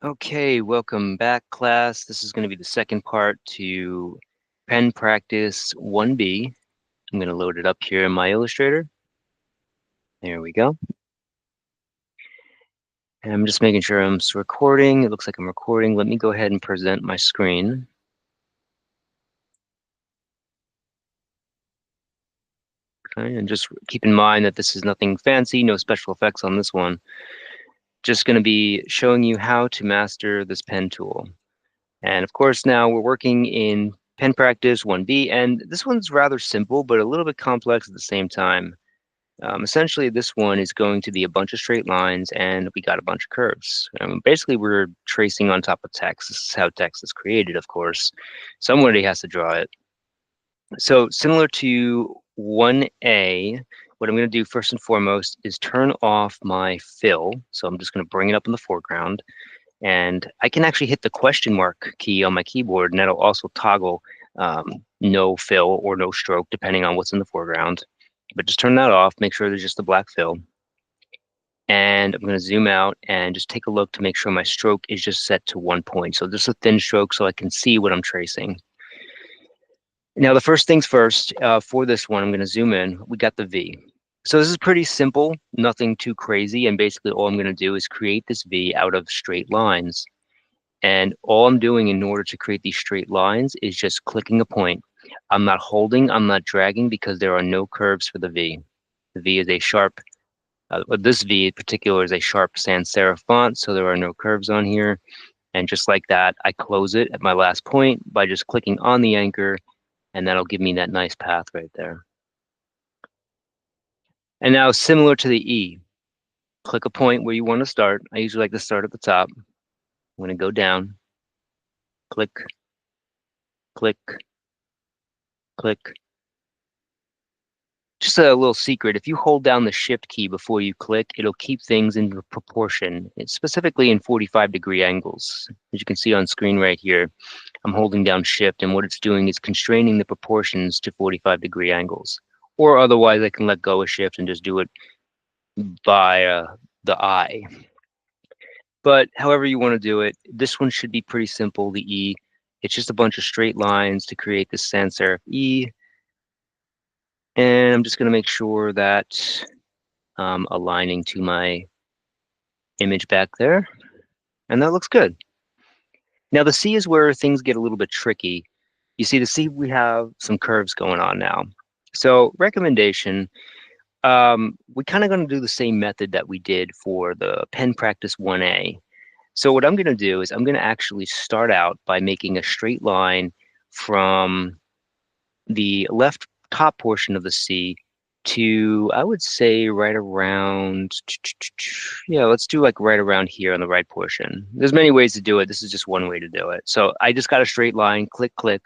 Okay, welcome back, class. This is going to be the second part to pen practice 1B. I'm going to load it up here in my Illustrator. There we go. And I'm just making sure I'm recording. It looks like I'm recording. Let me go ahead and present my screen. Okay, and just keep in mind that this is nothing fancy, no special effects on this one. Just going to be showing you how to master this pen tool. And of course, now we're working in pen practice 1B, and this one's rather simple, but a little bit complex at the same time. Essentially, this one is going to be a bunch of straight lines, and we got a bunch of curves. Basically, we're tracing on top of text. This is how text is created, of course. Somebody has to draw it. So similar to 1A, what I'm going to do first and foremost is turn off my fill. So I'm just going to bring it up in the foreground. And I can actually hit the question mark key on my keyboard, and that'll also toggle no fill or no stroke, depending on what's in the foreground. But just turn that off, make sure there's just a black fill. And I'm going to zoom out and just take a look to make sure my stroke is just set to 1 point. So just a thin stroke so I can see what I'm tracing. Now, the first things first, for this one, I'm going to zoom in. We got the V. So this is pretty simple, nothing too crazy. And basically all I'm going to do is create this V out of straight lines. And all I'm doing in order to create these straight lines is just clicking a point. I'm not holding, I'm not dragging, because there are no curves for the V. The V is a sharp, this V in particular is a sharp sans serif font, so there are no curves on here. And just like that, I close it at my last point by just clicking on the anchor, and that'll give me that nice path right there. And now, similar to the E, click a point where you want to start. I usually like to start at the top. I'm going to go down, click, click, click. Just a little secret, if you hold down the shift key before you click, it'll keep things in proportion. It's specifically in 45-degree angles. As you can see on screen right here, I'm holding down shift, and what it's doing is constraining the proportions to 45-degree angles. Or otherwise, I can let go of shift and just do it by the eye. But however you want to do it, this one should be pretty simple, the E. It's just a bunch of straight lines to create this sans serif E. And I'm just going to make sure that I'm aligning to my image back there. And that looks good. Now the C is where things get a little bit tricky. You see the C, we have some curves going on now. So recommendation, we're kind of going to do the same method that we did for the pen practice 1A. So what I'm going to do is I'm going to actually start out by making a straight line from the left top portion of the C to, I would say, right around, yeah, let's do like right around here on the right portion. There's many ways to do it. This is just one way to do it. So I just got a straight line, click, click,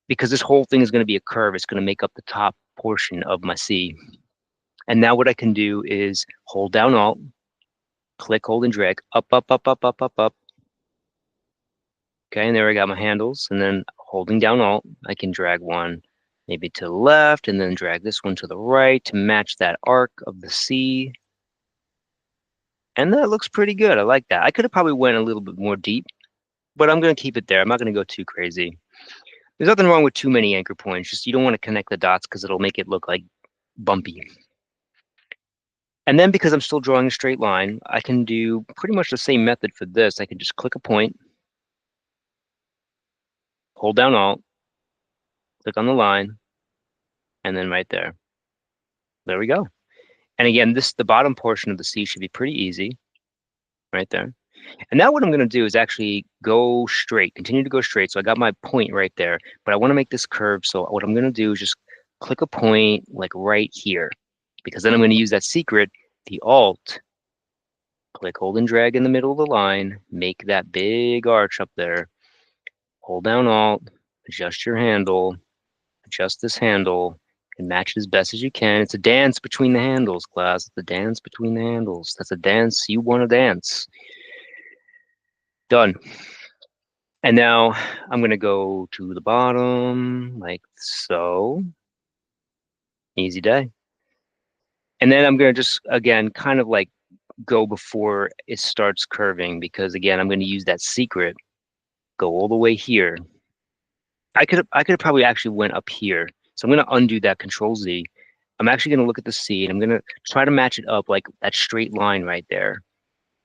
because this whole thing is going to be a curve. It's going to make up the top portion of my C. And now what I can do is hold down Alt, click, hold, and drag, up, up, up, up, up, up, up. Okay, and there I got my handles, and then holding down Alt, I can drag one maybe to the left, and then drag this one to the right to match that arc of the C. And that looks pretty good. I like that. I could have probably went a little bit more deep, but I'm going to keep it there. I'm not going to go too crazy. There's nothing wrong with too many anchor points. Just you don't want to connect the dots because it'll make it look like bumpy. And then because I'm still drawing a straight line, I can do pretty much the same method for this. I can just click a point, hold down Alt, click on the line, and then right there. There we go. And again, the bottom portion of the C should be pretty easy, right there. And now what I'm going to do is actually go straight, continue to go straight. So I got my point right there, but I want to make this curve. So what I'm going to do is just click a point like right here, because then I'm going to use that secret, the Alt, click, hold, and drag in the middle of the line, make that big arch up there, hold down Alt, adjust your handle, adjust this handle, and match it as best as you can. It's a dance between the handles, class. It's a dance between the handles. That's a dance you want to dance. Done. And now I'm going to go to the bottom like so. Easy day. And then I'm going to just, again, kind of like go before it starts curving, because again, I'm going to use that secret, go all the way here. I could have probably actually went up here. So I'm going to undo that, Control Z. I'm actually going to look at the C, and I'm going to try to match it up like that straight line right there.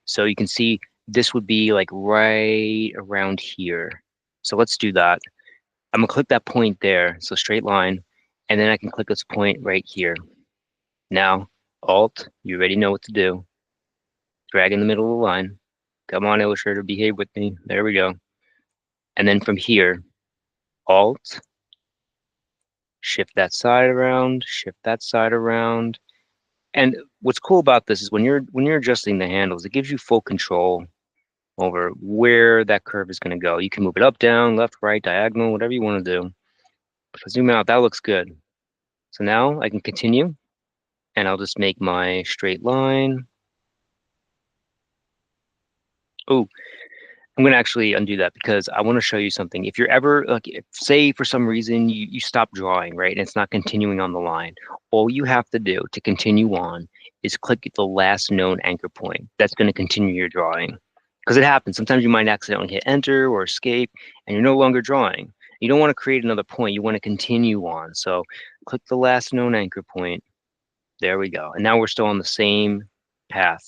So you can see this would be like right around here. So let's do that. I'm gonna click that point there, so straight line, and then I can click this point right here. Now, Alt, you already know what to do. Drag in the middle of the line. Come on, Illustrator, behave with me. There we go. And then from here, Alt, shift that side around, shift that side around. And what's cool about this is when you're adjusting the handles, it gives you full control over where that curve is going to go. You can move it up, down, left, right, diagonal, whatever you want to do. If I zoom out, that looks good. So now I can continue, and I'll just make my straight line. Oh, I'm going to actually undo that because I want to show you something. If you're ever, like, say for some reason you stop drawing, right, and it's not continuing on the line, all you have to do to continue on is click the last known anchor point. That's going to continue your drawing. Because it happens. Sometimes you might accidentally hit enter or escape, and you're no longer drawing. You don't want to create another point. You want to continue on. So click the last known anchor point. There we go. And now we're still on the same path.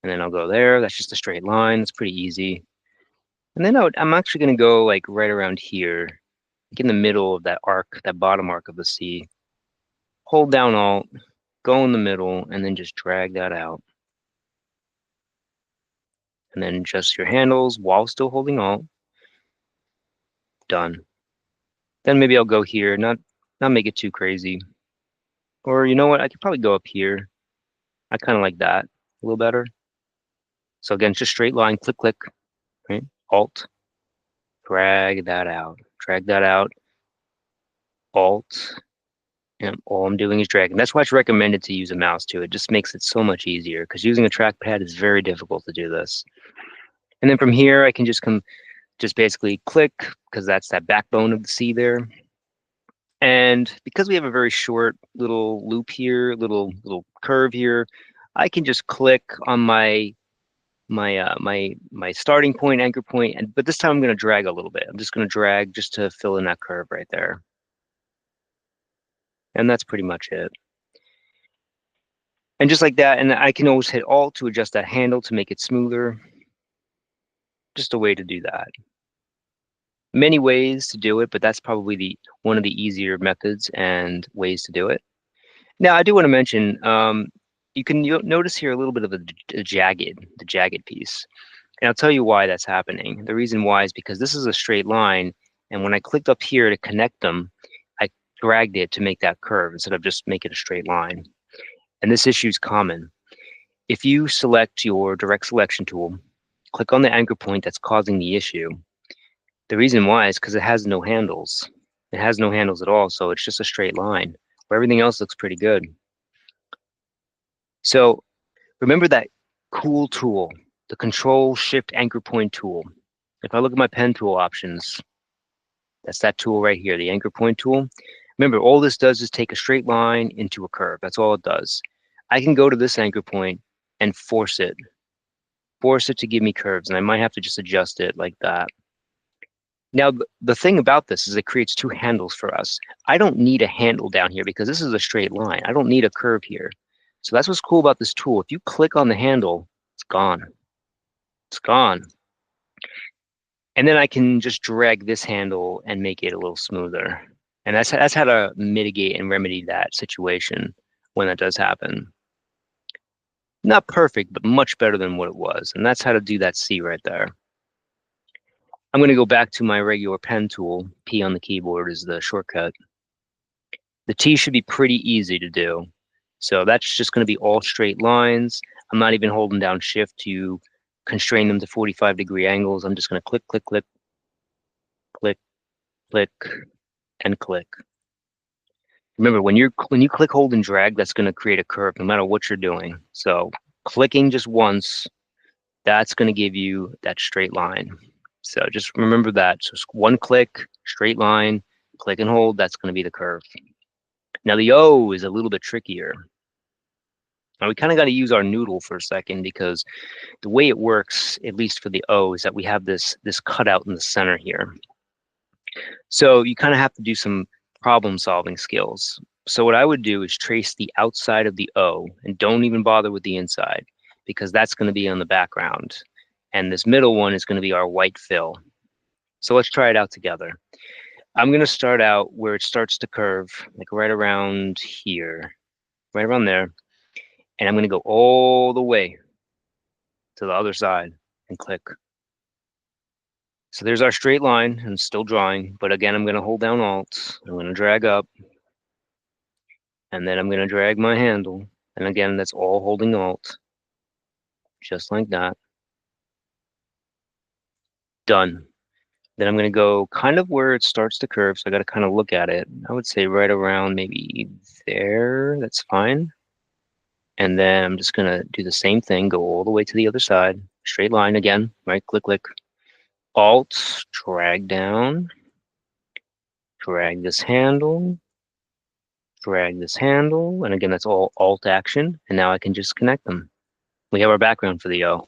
And then I'll go there. That's just a straight line. It's pretty easy. And then I'm actually going to go like right around here, like in the middle of that arc, that bottom arc of the C. Hold down Alt, go in the middle, and then just drag that out. And then adjust your handles while still holding Alt. Done. Then maybe I'll go here, not make it too crazy. Or you know what? I could probably go up here. I kind of like that a little better. So again, just straight line, click, click, right? Alt, drag that out, Alt, and all I'm doing is dragging. That's why it's recommended to use a mouse too. It just makes it so much easier because using a trackpad is very difficult to do this. And then from here, I can just basically click, because that's that backbone of the C there. And because we have a very short little loop here, little curve here, I can just click on my starting point, anchor point, but this time I'm going to drag a little bit. I'm just going to drag just to fill in that curve right there. And that's pretty much it. And just like that, and I can always hit Alt to adjust that handle to make it smoother. Just a way to do that. Many ways to do it, but that's probably one of the easier methods and ways to do it. Now, I do want to mention, you can notice here a little bit of the jagged piece. And I'll tell you why that's happening. The reason why is because this is a straight line, and when I clicked up here to connect them, I dragged it to make that curve instead of just make it a straight line. And this issue is common. If you select your direct selection tool, click on the anchor point that's causing the issue. The reason why is because it has no handles. It has no handles at all, so it's just a straight line where everything else looks pretty good. So remember that cool tool, the Control Shift Anchor Point tool. If I look at my pen tool options, that's that tool right here, the anchor point tool. Remember, all this does is take a straight line into a curve. That's all it does. I can go to this anchor point and force it to give me curves, and I might have to just adjust it like that. Now, the thing about this is it creates two handles for us. I don't need a handle down here because this is a straight line. I don't need a curve here. So that's what's cool about this tool. If you click on the handle, it's gone. It's gone. And then I can just drag this handle and make it a little smoother. And that's how to mitigate and remedy that situation when that does happen. Not perfect, but much better than what it was. And that's how to do that C right there. I'm going to go back to my regular pen tool. P on the keyboard is the shortcut. The T should be pretty easy to do. So that's just going to be all straight lines. I'm not even holding down Shift to constrain them to 45-degree angles. I'm just going to click, click, click, click, click, and click. Remember, when you click, hold, and drag, that's going to create a curve no matter what you're doing. So clicking just once, that's going to give you that straight line. So just remember that. So one click, straight line, click and hold, that's going to be the curve. Now the O is a little bit trickier. Now we kind of got to use our noodle for a second, because the way it works, at least for the O, is that we have this cutout in the center here. So you kind of have to do some problem solving skills. So what I would do is trace the outside of the O and don't even bother with the inside, because that's going to be on the background. And this middle one is going to be our white fill. So let's try it out together. I'm going to start out where it starts to curve, like right around here, right around there. And I'm going to go all the way to the other side and click. So there's our straight line. I'm still drawing, but again, I'm going to hold down Alt. I'm going to drag up, and then I'm going to drag my handle. And again, that's all holding Alt, just like that. Done. Then I'm going to go kind of where it starts to curve, so I got to kind of look at it. I would say right around maybe there. That's fine. And then I'm just going to do the same thing, go all the way to the other side, straight line again, right? Click, click. Alt, drag down, drag this handle, drag this handle, and again, that's all Alt action, and now I can just connect them. We have our background for the O.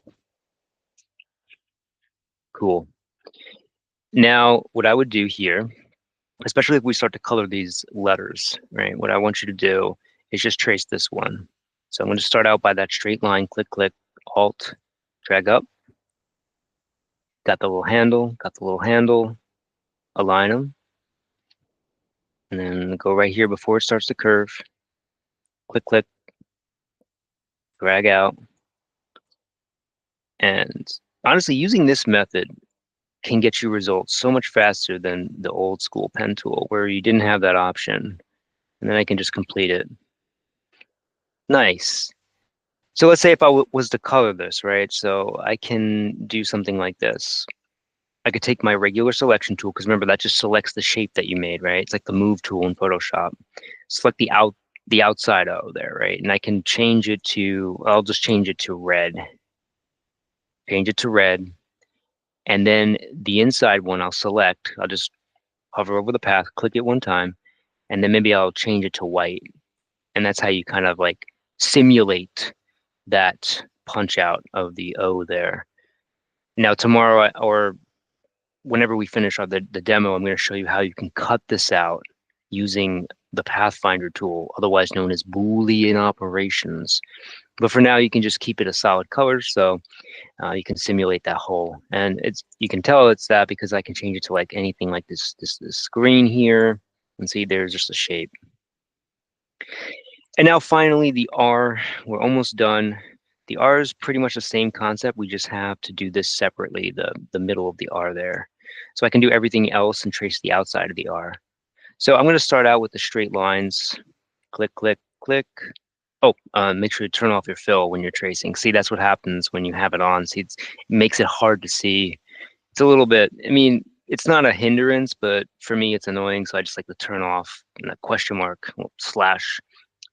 Cool. Now, what I would do here, especially if we start to color these letters, right? What I want you to do is just trace this one. So I'm going to start out by that straight line, click, click, Alt, drag up. Got the little handle, align them. And then go right here before it starts to curve. Click, click, drag out. And honestly, using this method can get you results so much faster than the old school pen tool, where you didn't have that option. And then I can just complete it. Nice. So let's say if I was to color this, right? So I can do something like this. I could take my regular selection tool, because remember, that just selects the shape that you made, right? It's like the move tool in Photoshop. Select the outside O there, right? And I can change it to, I'll just change it to red. Change it to red. And then the inside one I'll select. I'll just hover over the path, click it one time, and then maybe I'll change it to white. And that's how you kind of like simulate that punch out of the O there. Now tomorrow, or whenever we finish the demo, I'm going to show you how you can cut this out using the Pathfinder tool, otherwise known as Boolean operations. But for now, you can just keep it a solid color, so you can simulate that hole. And you can tell it's that because I can change it to like anything like this screen here, and see there's just a shape. And now finally the R, we're almost done. The R is pretty much the same concept. We just have to do this separately, the middle of the R there. So I can do everything else and trace the outside of the R. So I'm going to start out with the straight lines. Click, click, click. Oh, make sure to turn off your fill when you're tracing. See, that's what happens when you have it on. See, it makes it hard to see. It's a little bit, I mean, it's not a hindrance, but for me, it's annoying. So I just like to turn off and a question mark, slash,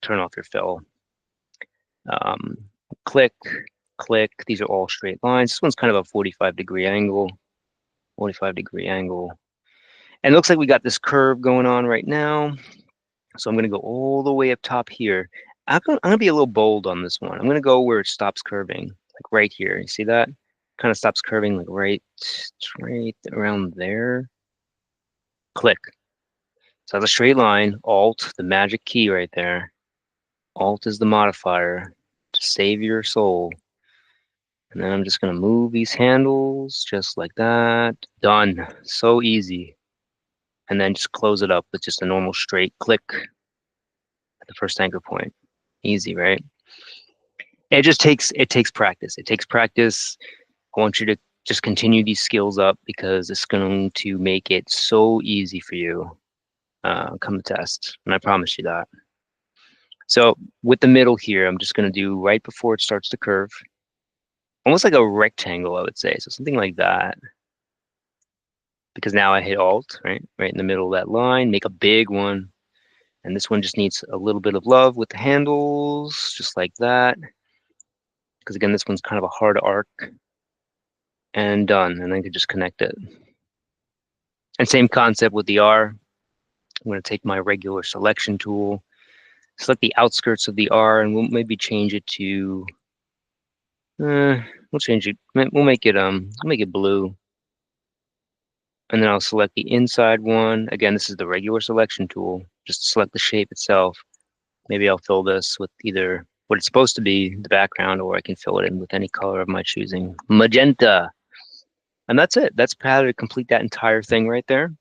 turn off your fill. Click, click. These are all straight lines. This one's kind of a 45-degree angle. 45-degree angle. And it looks like we got this curve going on right now. So I'm going to go all the way up top here. I'm going to be a little bold on this one. I'm going to go where it stops curving, like right here. You see that? Kind of stops curving like right around there. Click. So that's a straight line. Alt, the magic key right there. Alt is the modifier to save your soul. And then I'm just going to move these handles just like that. Done. So easy. And then just close it up with just a normal straight click at the first anchor point. Easy, right? It takes practice. It takes practice. I want you to just continue these skills up, because it's going to make it so easy for you come the test. And I promise you that. So with the middle here, I'm just going to do right before it starts to curve. Almost like a rectangle, I would say. So something like that. Because now I hit Alt, right in the middle of that line, make a big one. And this one just needs a little bit of love with the handles, just like that. Because again, this one's kind of a hard arc. And done. And then I can just connect it. And same concept with the R. I'm going to take my regular selection tool, select the outskirts of the R, and we'll maybe change it to, we'll change it, we'll make it blue. And then I'll select the inside one. Again, this is the regular selection tool, just to select the shape itself. Maybe I'll fill this with either what it's supposed to be, the background, or I can fill it in with any color of my choosing. Magenta. And that's it. That's how to complete that entire thing right there.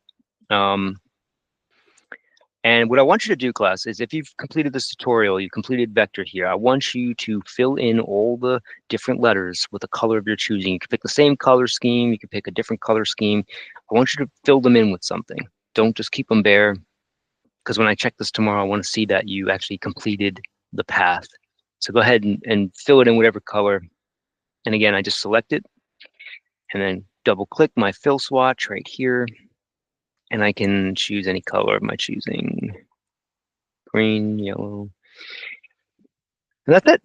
And what I want you to do, class, is if you've completed this tutorial, you completed vector here, I want you to fill in all the different letters with a color of your choosing. You can pick the same color scheme. You can pick a different color scheme. I want you to fill them in with something. Don't just keep them bare, because when I check this tomorrow, I want to see that you actually completed the path. So go ahead and fill it in whatever color. And again, I just select it and then double click my fill swatch right here. And I can choose any color of my choosing. Green, yellow. And that's it.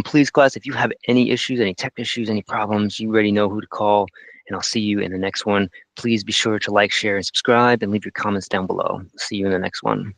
Please, class, if you have any issues, any tech issues, any problems, you already know who to call. And I'll see you in the next one. Please be sure to like, share, and subscribe, and leave your comments down below. See you in the next one.